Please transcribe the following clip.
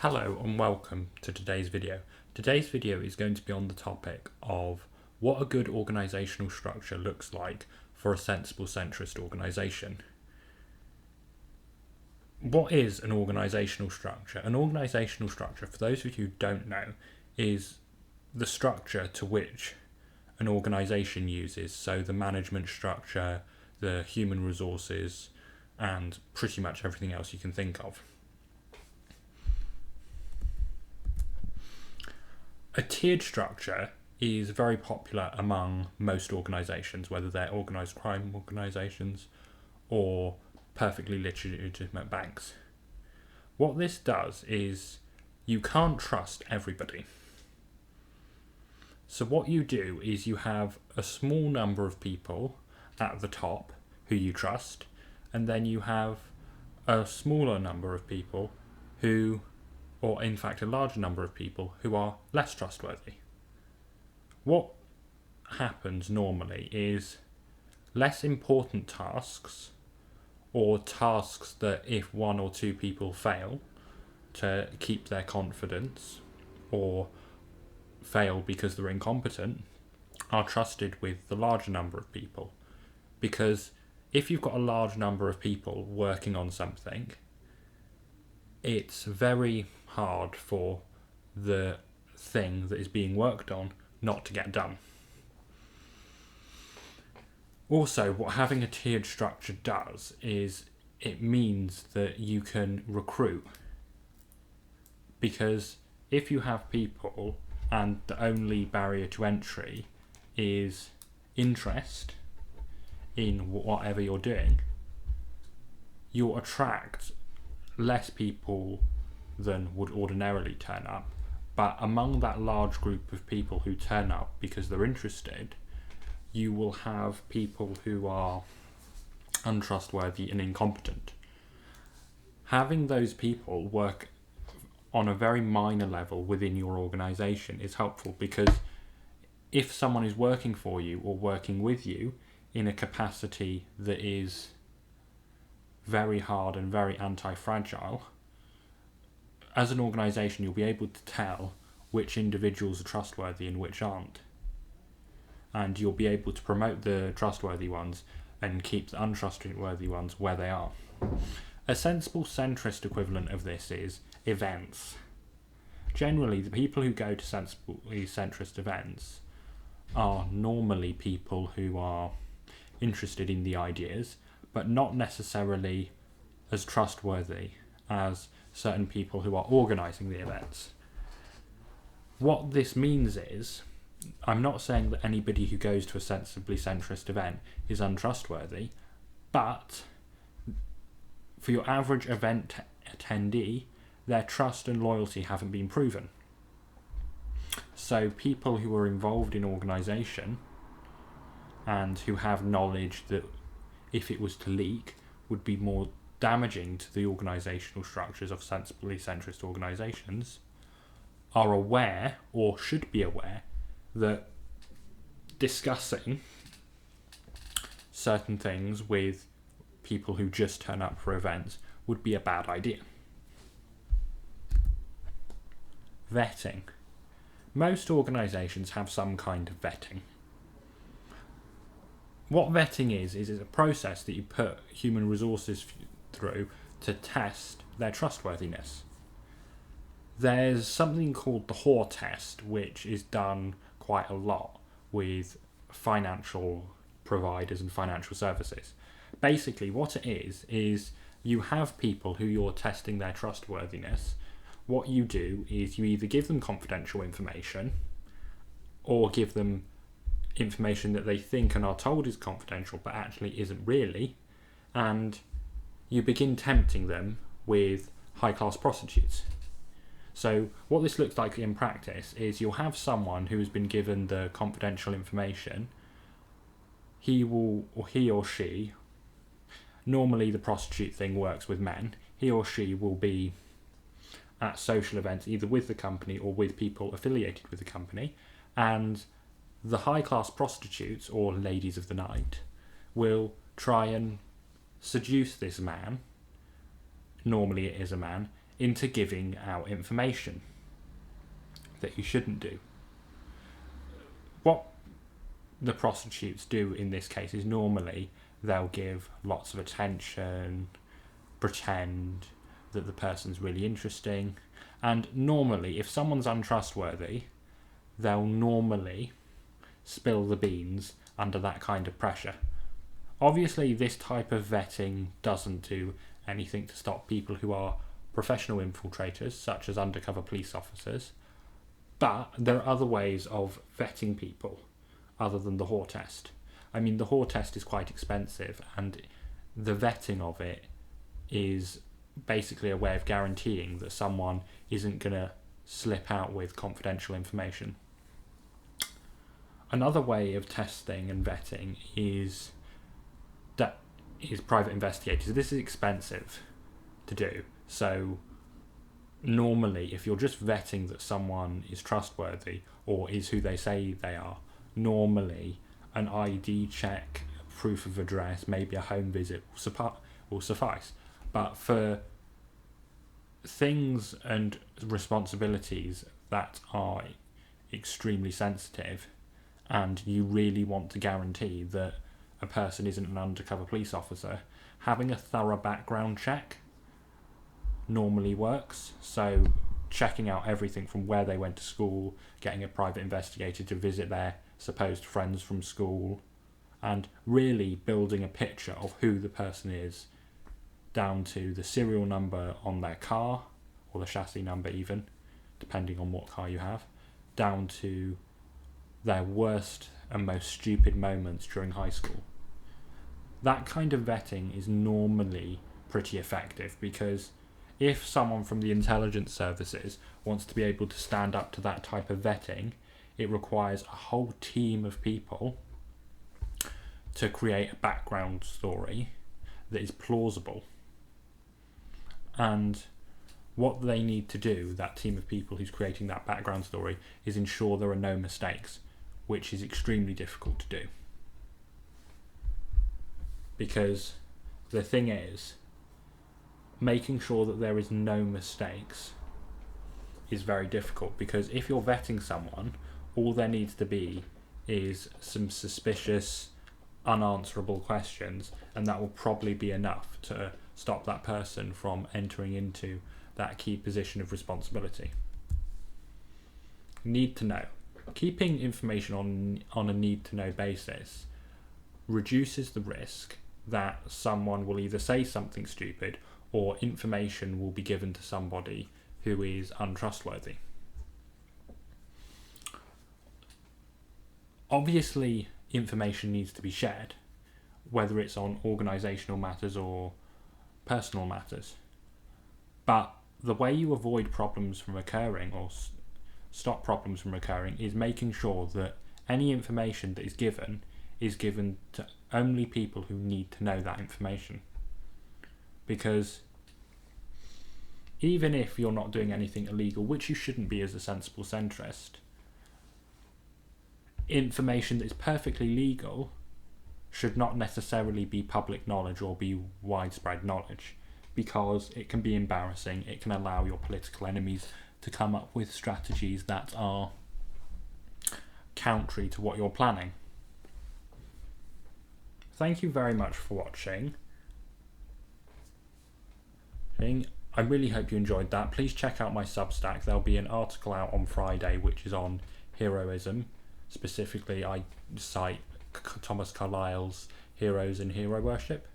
Hello and welcome to today's video. Today's video is going to be on the topic of what a good organisational structure looks like for a sensible centrist organisation. What is an organisational structure? An organisational structure, for those of you who don't know, is the structure to which an organisation uses. So the management structure, the human resources, and pretty much everything else you can think of. A tiered structure is very popular among most organisations, whether they're organised crime organisations or perfectly legitimate banks. What this does is you can't trust everybody. So what you do is you have a small number of people at the top who you trust, and then you have a smaller number of people who, or in fact a larger number of people who are less trustworthy. What happens normally is less important tasks, or tasks that if one or two people fail to keep their confidence or fail because they're incompetent, are trusted with the larger number of people. Because if you've got a large number of people working on something, it's very hard for the thing that is being worked on not to get done. Also, what having a tiered structure does is it means that you can recruit. Because if you have people and the only barrier to entry is interest in whatever you're doing, you'll attract less people than would ordinarily turn up, but among that large group of people who turn up because they're interested, you will have people who are untrustworthy and incompetent. Having those people work on a very minor level within your organisation is helpful, because if someone is working for you or working with you in a capacity that is very hard and very anti-fragile, as an organisation you'll be able to tell which individuals are trustworthy and which aren't. And you'll be able to promote the trustworthy ones and keep the untrustworthy ones where they are. A sensible centrist equivalent of this is events. Generally, the people who go to sensibly centrist events are normally people who are interested in the ideas, but not necessarily as trustworthy as certain people who are organising the events. What this means is, I'm not saying that anybody who goes to a sensibly centrist event is untrustworthy, but for your average event attendee, their trust and loyalty haven't been proven. So people who are involved in organisation and who have knowledge that if it was to leak would be more damaging to the organisational structures of sensibly centrist organisations, are aware, or should be aware, that discussing certain things with people who just turn up for events would be a bad idea. Vetting. Most organisations have some kind of vetting. What vetting is a process that you put human resources through to test their trustworthiness. There's something called the Hoare test, which is done quite a lot with financial providers and financial services. Basically, what it is you have people who you're testing their trustworthiness. What you do is you either give them confidential information or give them information that they think and are told is confidential but actually isn't really, and you begin tempting them with high-class prostitutes. So what this looks like in practice is you'll have someone who has been given the confidential information. He or she, normally the prostitute thing works with men, he or she will be at social events either with the company or with people affiliated with the company, and the high-class prostitutes, or ladies of the night, will try and seduce this man, normally it is a man, into giving out information that you shouldn't do. What the prostitutes do in this case is normally they'll give lots of attention, pretend that the person's really interesting, and normally if someone's untrustworthy, they'll normally spill the beans under that kind of pressure. Obviously, this type of vetting doesn't do anything to stop people who are professional infiltrators, such as undercover police officers, but there are other ways of vetting people other than the whore test. I mean, the whore test is quite expensive, and the vetting of it is basically a way of guaranteeing that someone isn't going to slip out with confidential information. Another way of testing and vetting is private investigators. This is expensive to do, so normally if you're just vetting that someone is trustworthy or is who they say they are, normally an ID check, proof of address, maybe a home visit will suffice. But for things and responsibilities that are extremely sensitive and you really want to guarantee that a person isn't an undercover police officer, having a thorough background check normally works. So checking out everything from where they went to school, getting a private investigator to visit their supposed friends from school, and really building a picture of who the person is, down to the serial number on their car, or the chassis number even, depending on what car you have, down to their worst and most stupid moments during high school. That kind of vetting is normally pretty effective, because if someone from the intelligence services wants to be able to stand up to that type of vetting, it requires a whole team of people to create a background story that is plausible. And what they need to do, that team of people who's creating that background story, is ensure there are no mistakes, which is extremely difficult to do. Because the thing is, making sure that there is no mistakes is very difficult, because if you're vetting someone, all there needs to be is some suspicious, unanswerable questions, and that will probably be enough to stop that person from entering into that key position of responsibility. Need to know. Keeping information on a need to know basis reduces the risk that someone will either say something stupid or information will be given to somebody who is untrustworthy. Obviously, information needs to be shared, whether it's on organisational matters or personal matters. But the way you avoid problems from occurring or stop problems from occurring is making sure that any information that is given to only people who need to know that information. Because even if you're not doing anything illegal, which you shouldn't be as a sensible centrist, information that is perfectly legal should not necessarily be public knowledge or be widespread knowledge, because it can be embarrassing. It can allow your political enemies to come up with strategies that are contrary to what you're planning. Thank you very much for watching. I really hope you enjoyed that. Please check out my Substack. There'll be an article out on Friday which is on heroism. Specifically, I cite Thomas Carlyle's Heroes and Hero Worship.